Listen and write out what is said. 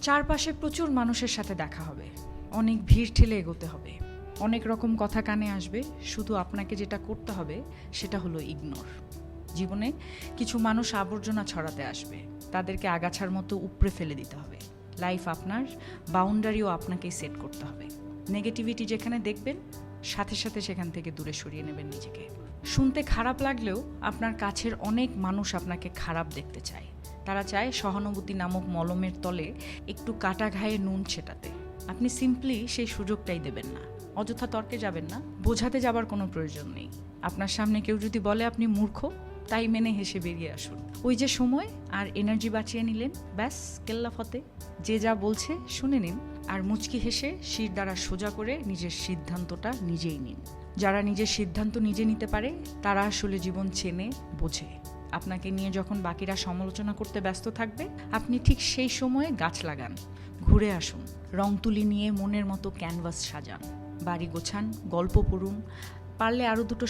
চারপাশে প্রচুর মানুষের সাথে দেখা হবে, অনেক ভিড় ঠেলে এগোতে হবে, অনেক রকম কথা কানে আসবে। শুধু আপনাকে যেটা করতে হবে সেটা হলো ইগনোর। জীবনে কিছু মানুষ আবর্জনা ছড়াতে আসবে, তাদেরকে আগাছার মতো উপড়ে ফেলে দিতে হবে। লাইফ আপনার, বাউন্ডারিও আপনাকেই সেট করতে হবে। নেগেটিভিটি যেখানে দেখবেন, সাথে সাথে সেখান থেকে দূরে সরিয়ে নেবেন নিজেকে। শুনতে খারাপ লাগলেও আপনার কাছের অনেক মানুষ আপনাকে খারাপ দেখতে চায়। তারা চায় সহানুভূতি নামক মলমের তলে একটু কাটা ঘায়ে নুন ছেটাতে। আপনি সিম্পলি সেই সুযোগটাই দেবেন না। অযথা তর্কে যাবেন না, বোঝাতে যাবার কোনো প্রয়োজন নেই। আপনার সামনে কেউ যদি বলে আপনি মূর্খ, তাই মেনে হেসে বেরিয়ে আসুন। ওই যে সময় আর এনার্জি বাঁচিয়ে নিলেন, ব্যাস কেল্লা ফতে। যে যা বলছে শুনে নিন, আর মুচকি হেসে শির দ্বারা সোজা করে নিজের সিদ্ধান্তটা নিজেই নিন। যারা নিজের সিদ্ধান্ত নিজে নিতে পারে তারা আসলে জীবন চেনে, বোঝে। আপনাকে নিয়ে যখন বাকিরা সমালোচনা করতে ব্যস্ত থাকবে, আপনি ঠিক সেই সময়ে গাছ লাগান, ঘুরে আসুন, রং তুলি নিয়ে মনের মতো ক্যানভাস সাজান, বাড়ি গোছান, গল্প পড়ুন, পারলে আরও দুটো